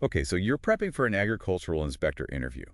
Okay, so you're prepping for an agricultural inspector interview.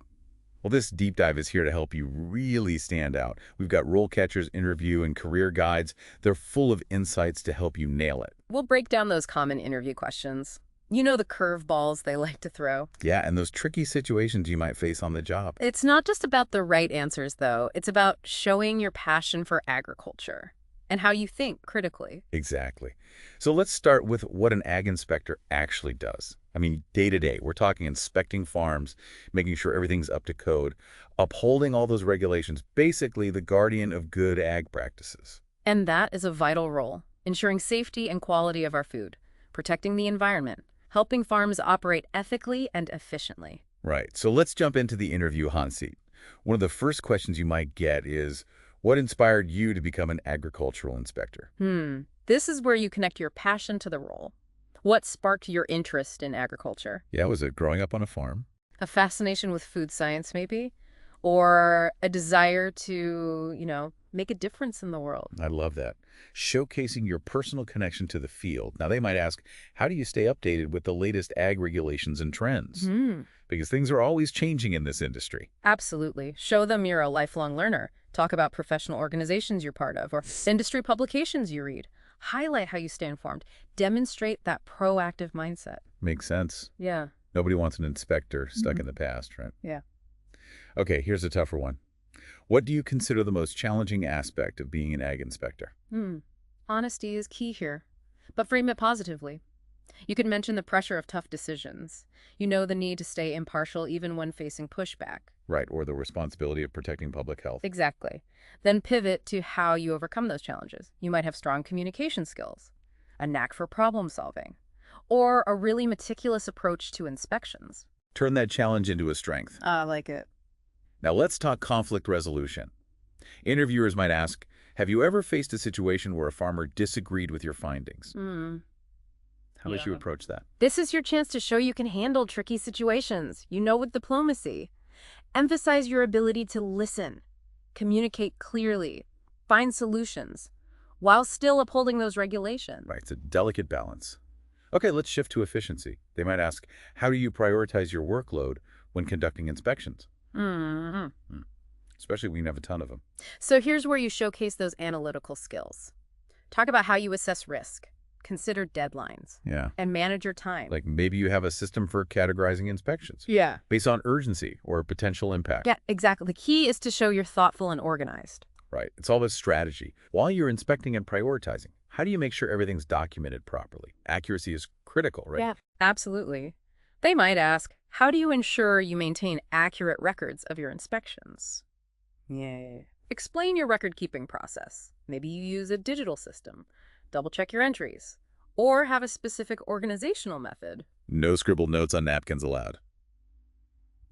Well, this deep dive is here to help you really stand out. We've got RoleCatcher's interview and career guides. They're full of insights to help you nail it. We'll break down those common interview questions. You know the curveballs they like to throw. Yeah, and those tricky situations you might face on the job. It's not just about the right answers, though. It's about showing your passion for agriculture and how you think critically. Exactly. So let's start with what an ag inspector actually does. I mean, day to day, we're talking inspecting farms, making sure everything's up to code, upholding all those regulations, basically the guardian of good ag practices. And that is a vital role, ensuring safety and quality of our food, protecting the environment, helping farms operate ethically and efficiently. Right. So let's jump into the interview hot seat. One of the first questions you might get is, what inspired you to become an agricultural inspector? This is where you connect your passion to the role. What sparked your interest in agriculture? Yeah, was it growing up on a farm? A fascination with food science, maybe? Or a desire to, make a difference in the world? I love that. Showcasing your personal connection to the field. Now, they might ask, how do you stay updated with the latest ag regulations and trends? Because things are always changing in this industry. Absolutely. Show them you're a lifelong learner. Talk about professional organizations you're part of or industry publications you read. Highlight how you stay informed. Demonstrate that proactive mindset. Makes sense. Yeah. Nobody wants an inspector stuck in the past, right? Yeah. Okay, here's a tougher one. What do you consider the most challenging aspect of being an ag inspector? Honesty is key here, but frame it positively. You could mention the pressure of tough decisions. You know the need to stay impartial even when facing pushback. Right, or the responsibility of protecting public health. Exactly. Then pivot to how you overcome those challenges. You might have strong communication skills, a knack for problem solving, or a really meticulous approach to inspections. Turn that challenge into a strength. I like it. Now let's talk conflict resolution. Interviewers might ask, have you ever faced a situation where a farmer disagreed with your findings? How would you approach that? This is your chance to show you can handle tricky situations, with diplomacy. Emphasize your ability to listen, communicate clearly, find solutions, while still upholding those regulations. Right, it's a delicate balance. Okay, let's shift to efficiency. They might ask, how do you prioritize your workload when conducting inspections? Especially when you have a ton of them. So here's where you showcase those analytical skills. Talk about how you assess risk, consider deadlines, and manage your time. Like maybe you have a system for categorizing inspections. Yeah. Based on urgency or potential impact. Yeah, exactly. The key is to show you're thoughtful and organized. Right. It's all about strategy. While you're inspecting and prioritizing, how do you make sure everything's documented properly? Accuracy is critical, right? Yeah, absolutely. They might ask, how do you ensure you maintain accurate records of your inspections? Yeah. Explain your record-keeping process. Maybe you use a digital system. Double-check your entries. Or have a specific organizational method. No scribbled notes on napkins allowed.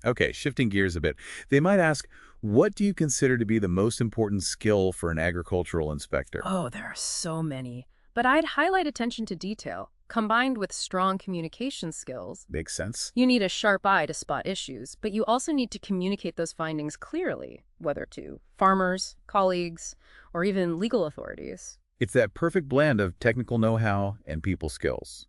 Okay, shifting gears a bit. They might ask, what do you consider to be the most important skill for an agricultural inspector? Oh, there are so many. But I'd highlight attention to detail. Combined with strong communication skills, Makes sense. you need a sharp eye to spot issues, but you also need to communicate those findings clearly, whether to farmers, colleagues, or even legal authorities. It's that perfect blend of technical know-how and people skills.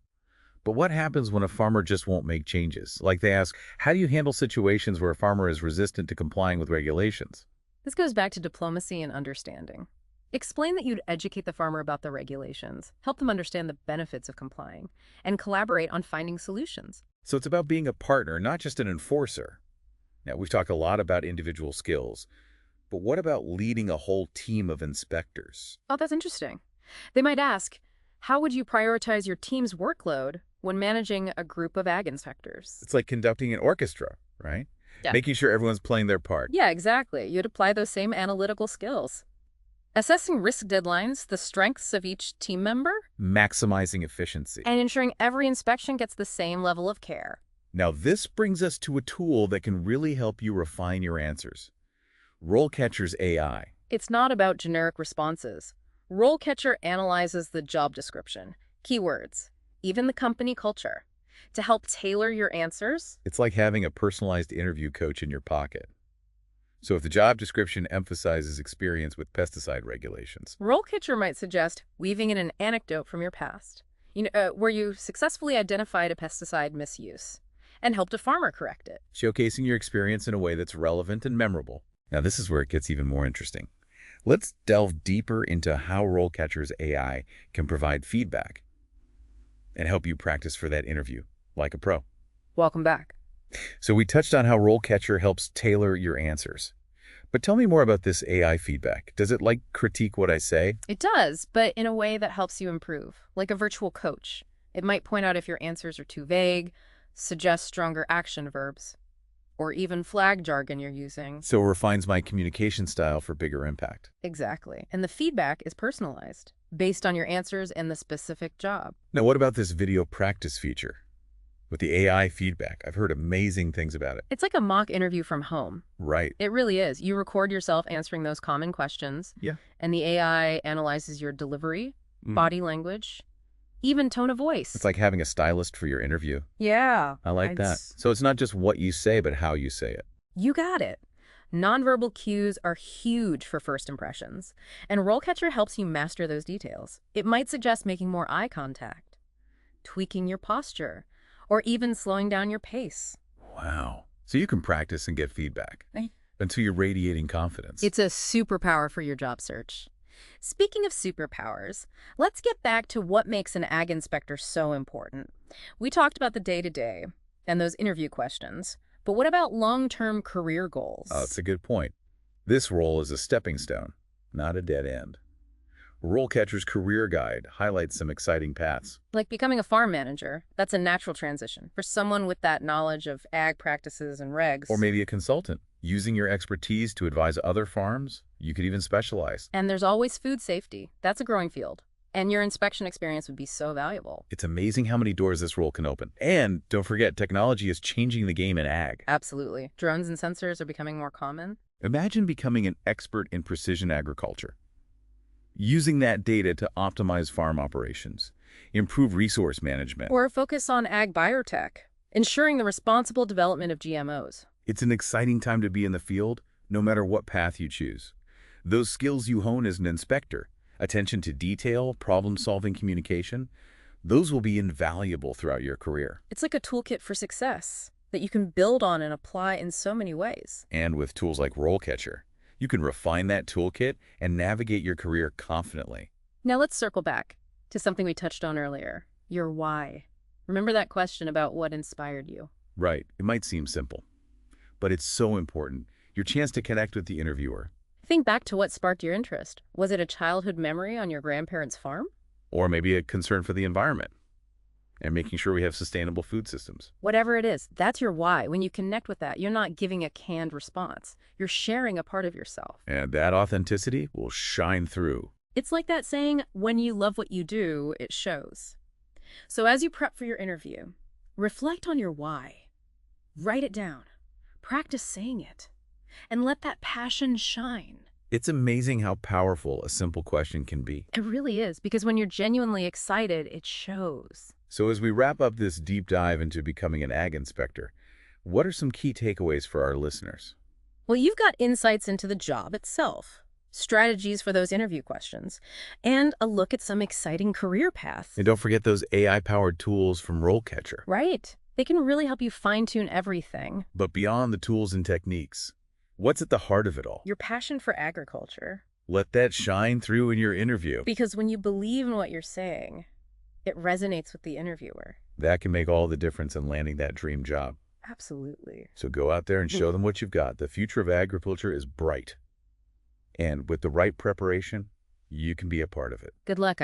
But what happens when a farmer just won't make changes? Like they ask, how do you handle situations where a farmer is resistant to complying with regulations? This goes back to diplomacy and understanding. Explain that you'd educate the farmer about the regulations, help them understand the benefits of complying, and collaborate on finding solutions. So it's about being a partner, not just an enforcer. Now, we've talked a lot about individual skills, but what about leading a whole team of inspectors? Oh, that's interesting. They might ask, how would you prioritize your team's workload when managing a group of ag inspectors? It's like conducting an orchestra, right? Yeah. Making sure everyone's playing their part. Yeah, exactly. You'd apply those same analytical skills. Assessing risk deadlines, the strengths of each team member, Maximizing efficiency. and ensuring every inspection gets the same level of care. Now, this brings us to a tool that can really help you refine your answers. RoleCatcher's AI. It's not about generic responses. RoleCatcher analyzes the job description, keywords, even the company culture, to help tailor your answers. It's like having a personalized interview coach in your pocket. So if the job description emphasizes experience with pesticide regulations, RoleCatcher might suggest weaving in an anecdote from your past, where you successfully identified a pesticide misuse, and helped a farmer correct it. Showcasing your experience in a way that's relevant and memorable. Now, this is where it gets even more interesting. Let's delve deeper into how RoleCatcher's AI can provide feedback and help you practice for that interview like a pro. Welcome back. So we touched on how RoleCatcher helps tailor your answers. But tell me more about this AI feedback. Does it, critique what I say? It does, but in a way that helps you improve, like a virtual coach. It might point out if your answers are too vague, suggest stronger action verbs, or even flag jargon you're using. So it refines my communication style for bigger impact. Exactly. And the feedback is personalized, based on your answers and the specific job. Now, what about this video practice feature? With the AI feedback, I've heard amazing things about it. It's like a mock interview from home. Right. It really is. You record yourself answering those common questions. Yeah. And the AI analyzes your delivery, body language, even tone of voice. It's like having a stylist for your interview. Yeah. I like that. So it's not just what you say, but how you say it. You got it. Nonverbal cues are huge for first impressions, and RoleCatcher helps you master those details. It might suggest making more eye contact, tweaking your posture, or even slowing down your pace. Wow. So you can practice and get feedback until you're radiating confidence. It's a superpower for your job search. Speaking of superpowers, let's get back to what makes an ag inspector so important. We talked about the day-to-day and those interview questions, but what about long-term career goals? Oh, that's a good point. This role is a stepping stone, not a dead end. RoleCatcher's Career Guide highlights some exciting paths. Like becoming a farm manager, that's a natural transition for someone with that knowledge of ag practices and regs. Or maybe a consultant. Using your expertise to advise other farms, you could even specialize. And there's always food safety. That's a growing field. And your inspection experience would be so valuable. It's amazing how many doors this role can open. And don't forget, technology is changing the game in ag. Absolutely. Drones and sensors are becoming more common. Imagine becoming an expert in precision agriculture. Using that data to optimize farm operations, improve resource management. Or focus on ag biotech, ensuring the responsible development of GMOs. It's an exciting time to be in the field, no matter what path you choose. Those skills you hone as an inspector, attention to detail, problem-solving communication, those will be invaluable throughout your career. It's like a toolkit for success that you can build on and apply in so many ways. And with tools like RoleCatcher, you can refine that toolkit and navigate your career confidently. Now let's circle back to something we touched on earlier, your why. Remember that question about what inspired you? Right. It might seem simple, but it's so important. Your chance to connect with the interviewer. Think back to what sparked your interest. Was it a childhood memory on your grandparents' farm? Or maybe a concern for the environment and making sure we have sustainable food systems. Whatever it is, that's your why. When you connect with that, you're not giving a canned response. You're sharing a part of yourself. And that authenticity will shine through. It's like that saying, when you love what you do, it shows. So as you prep for your interview, reflect on your why. Write it down. Practice saying it. And let that passion shine. It's amazing how powerful a simple question can be. It really is, because when you're genuinely excited, it shows. So as we wrap up this deep dive into becoming an ag inspector, what are some key takeaways for our listeners? Well, you've got insights into the job itself, strategies for those interview questions, and a look at some exciting career paths. And don't forget those AI-powered tools from RoleCatcher. Right. They can really help you fine-tune everything. But beyond the tools and techniques, what's at the heart of it all? Your passion for agriculture. Let that shine through in your interview. Because when you believe in what you're saying, it resonates with the interviewer. That can make all the difference in landing that dream job. Absolutely. So go out there and show them what you've got. The future of agriculture is bright. And with the right preparation, you can be a part of it. Good luck.